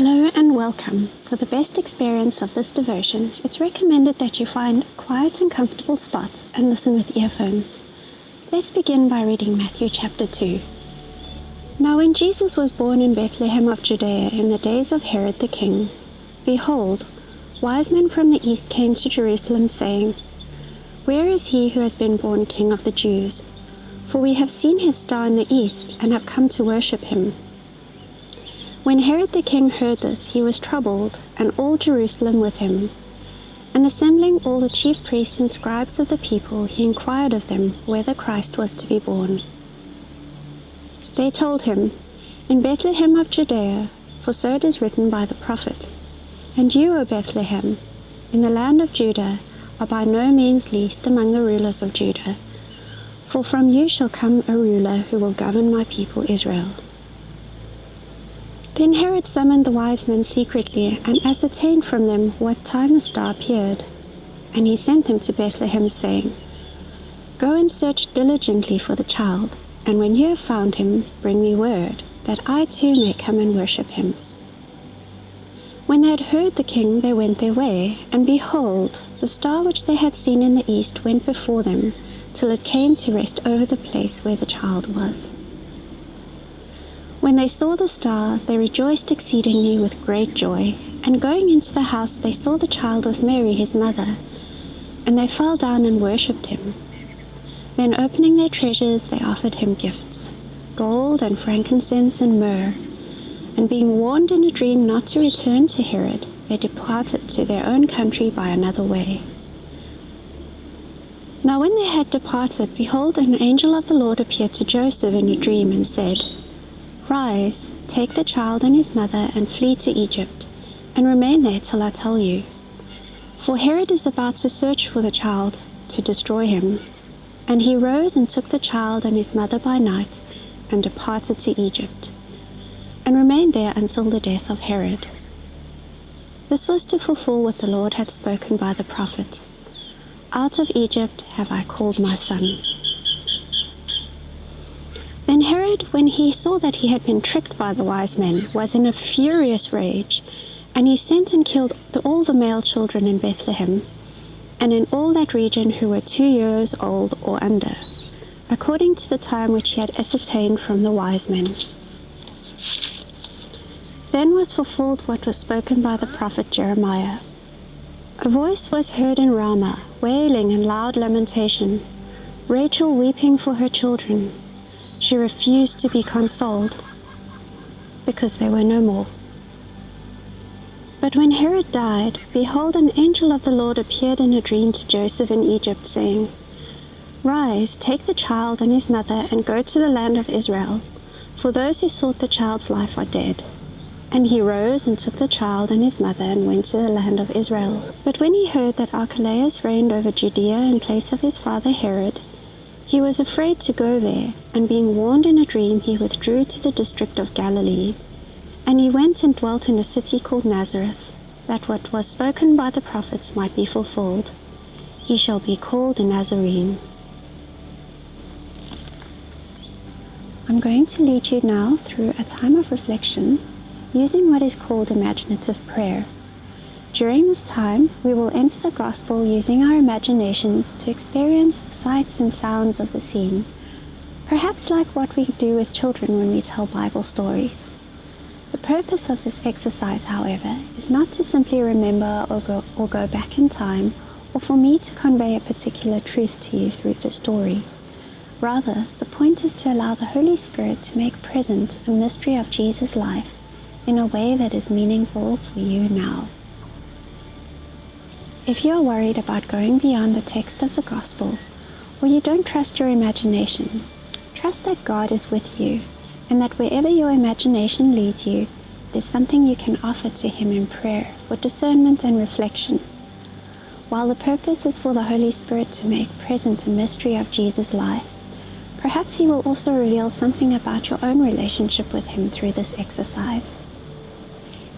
Hello and welcome. For the best experience of this devotion, it's recommended that you find a quiet and comfortable spot and listen with earphones. Let's begin by reading Matthew chapter 2. Now when Jesus was born in Bethlehem of Judea in the days of Herod the king, behold, wise men from the east came to Jerusalem, saying, Where is he who has been born King of the Jews? For we have seen his star in the east and have come to worship him. When Herod the king heard this, he was troubled, and all Jerusalem with him. And assembling all the chief priests and scribes of the people, he inquired of them where the Christ was to be born. They told him, In Bethlehem of Judea, for so it is written by the prophet, And you, O Bethlehem, in the land of Judah, are by no means least among the rulers of Judah, for from you shall come a ruler who will govern my people Israel. Then Herod summoned the wise men secretly and ascertained from them what time the star appeared. And he sent them to Bethlehem, saying, Go and search diligently for the child, and when you have found him, bring me word, that I too may come and worship him. When they had heard the king, they went their way, and behold, the star which they had seen in the east went before them, till it came to rest over the place where the child was. When they saw the star, they rejoiced exceedingly with great joy, and going into the house they saw the child with Mary his mother, and they fell down and worshipped him. Then opening their treasures, they offered him gifts, gold and frankincense and myrrh. And being warned in a dream not to return to Herod, they departed to their own country by another way. Now when they had departed, behold, an angel of the Lord appeared to Joseph in a dream, and said, Rise, take the child and his mother, and flee to Egypt, and remain there till I tell you. For Herod is about to search for the child, to destroy him. And he rose and took the child and his mother by night, and departed to Egypt, and remained there until the death of Herod. This was to fulfill what the Lord had spoken by the prophet, Out of Egypt have I called my son. Then Herod, when he saw that he had been tricked by the wise men, was in a furious rage, and he sent and killed all the male children in Bethlehem, and in all that region who were 2 years old or under, according to the time which he had ascertained from the wise men. Then was fulfilled what was spoken by the prophet Jeremiah. A voice was heard in Ramah, wailing and loud lamentation, Rachel weeping for her children. She refused to be consoled, because there were no more. But when Herod died, behold, an angel of the Lord appeared in a dream to Joseph in Egypt, saying, Rise, take the child and his mother, and go to the land of Israel, for those who sought the child's life are dead. And he rose and took the child and his mother, and went to the land of Israel. But when he heard that Archelaus reigned over Judea in place of his father Herod, he was afraid to go there, and being warned in a dream, he withdrew to the district of Galilee. And he went and dwelt in a city called Nazareth, that what was spoken by the prophets might be fulfilled. He shall be called a Nazarene. I'm going to lead you now through a time of reflection, using what is called imaginative prayer. During this time, we will enter the Gospel using our imaginations to experience the sights and sounds of the scene, perhaps like what we do with children when we tell Bible stories. The purpose of this exercise, however, is not to simply remember or go back in time, or for me to convey a particular truth to you through the story. Rather, the point is to allow the Holy Spirit to make present a mystery of Jesus' life in a way that is meaningful for you now. If you are worried about going beyond the text of the Gospel, or you don't trust your imagination, trust that God is with you, and that wherever your imagination leads you, it is something you can offer to Him in prayer for discernment and reflection. While the purpose is for the Holy Spirit to make present a mystery of Jesus' life, perhaps He will also reveal something about your own relationship with Him through this exercise.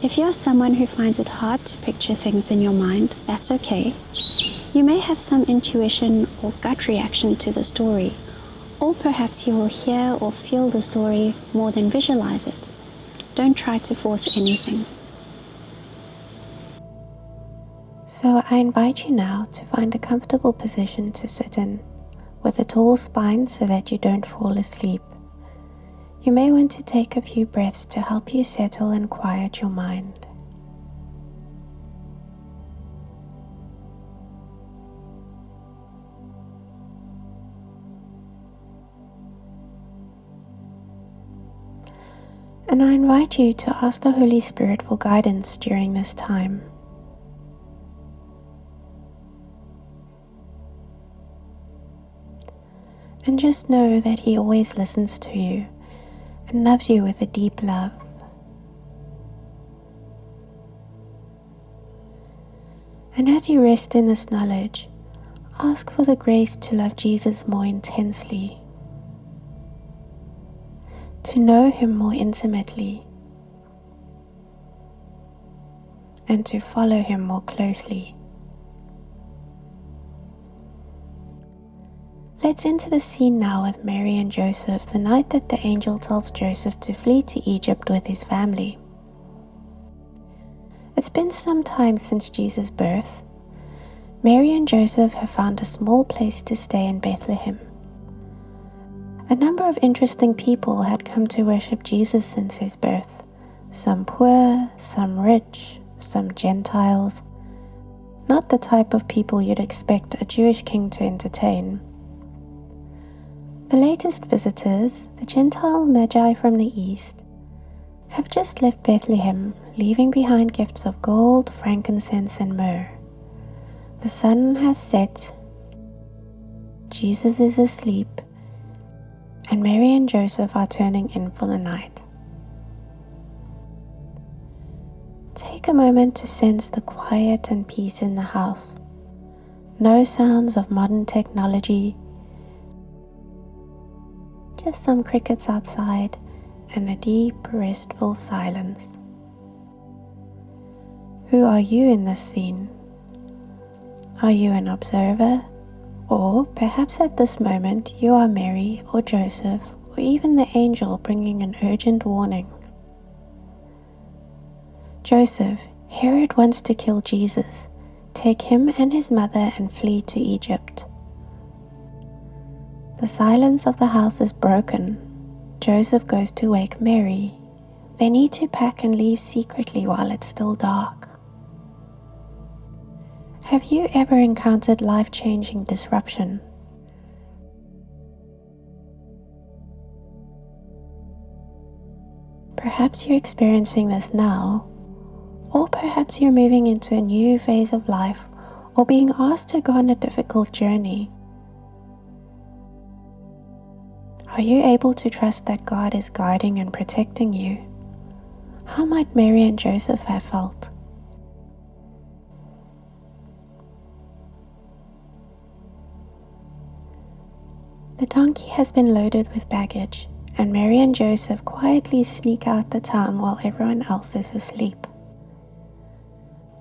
If you are someone who finds it hard to picture things in your mind, that's okay. You may have some intuition or gut reaction to the story, or perhaps you will hear or feel the story more than visualize it. Don't try to force anything. So I invite you now to find a comfortable position to sit in, with a tall spine so that you don't fall asleep. You may want to take a few breaths to help you settle and quiet your mind. And I invite you to ask the Holy Spirit for guidance during this time. And just know that He always listens to you and loves you with a deep love. And as you rest in this knowledge, ask for the grace to love Jesus more intensely, to know Him more intimately, and to follow Him more closely. Let's enter the scene now with Mary and Joseph the night that the angel tells Joseph to flee to Egypt with his family. It's been some time since Jesus' birth. Mary and Joseph have found a small place to stay in Bethlehem. A number of interesting people had come to worship Jesus since his birth. Some poor, some rich, some Gentiles. Not the type of people you'd expect a Jewish king to entertain. The latest visitors, the Gentile Magi from the east, have just left Bethlehem, leaving behind gifts of gold, frankincense, and myrrh. The sun has set, Jesus is asleep, and Mary and Joseph are turning in for the night. Take a moment to sense the quiet and peace in the house. No sounds of modern technology, just some crickets outside and a deep, restful silence. Who are you in this scene? Are you an observer? Or perhaps at this moment you are Mary or Joseph or even the angel bringing an urgent warning. Joseph, Herod wants to kill Jesus. Take him and his mother and flee to Egypt. The silence of the house is broken. Joseph goes to wake Mary. They need to pack and leave secretly while it's still dark. Have you ever encountered life-changing disruption? Perhaps you're experiencing this now, or perhaps you're moving into a new phase of life or being asked to go on a difficult journey. Are you able to trust that God is guiding and protecting you? How might Mary and Joseph have felt? The donkey has been loaded with baggage, and Mary and Joseph quietly sneak out the town while everyone else is asleep.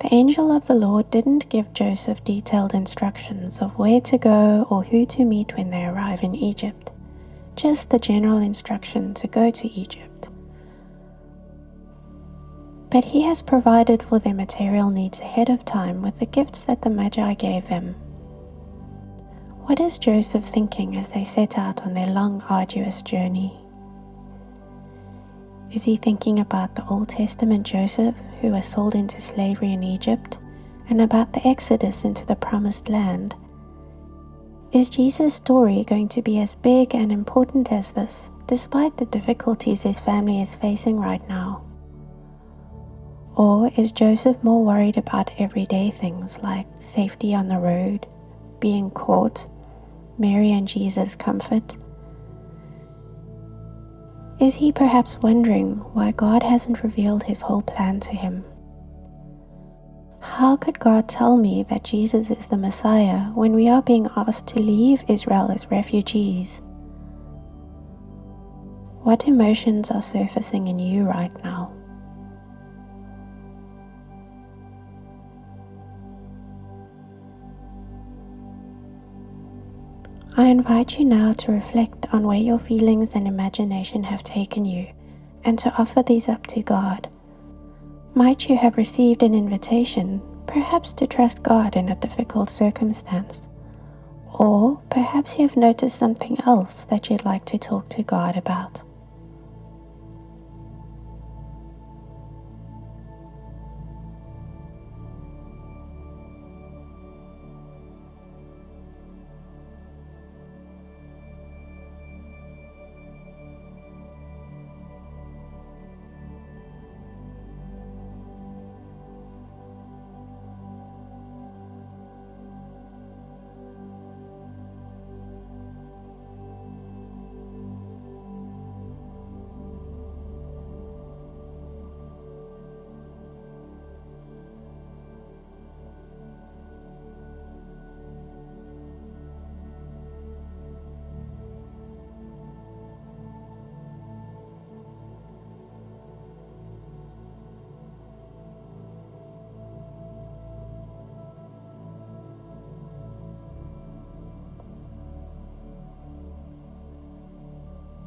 The angel of the Lord didn't give Joseph detailed instructions of where to go or who to meet when they arrive in Egypt, just the general instruction to go to Egypt. But he has provided for their material needs ahead of time with the gifts that the Magi gave them. What is Joseph thinking as they set out on their long, arduous journey? Is he thinking about the Old Testament Joseph who was sold into slavery in Egypt and about the Exodus into the Promised Land? Is Jesus' story going to be as big and important as this, despite the difficulties his family is facing right now? Or is Joseph more worried about everyday things like safety on the road, being caught, Mary and Jesus' comfort? Is he perhaps wondering why God hasn't revealed his whole plan to him? How could God tell me that Jesus is the Messiah when we are being asked to leave Israel as refugees? What emotions are surfacing in you right now? I invite you now to reflect on where your feelings and imagination have taken you and to offer these up to God. Might you have received an invitation, perhaps to trust God in a difficult circumstance. Or perhaps you have noticed something else that you'd like to talk to God about.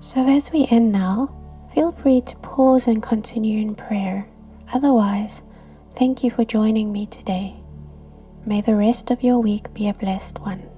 So as we end now, feel free to pause and continue in prayer. Otherwise, thank you for joining me today. May the rest of your week be a blessed one.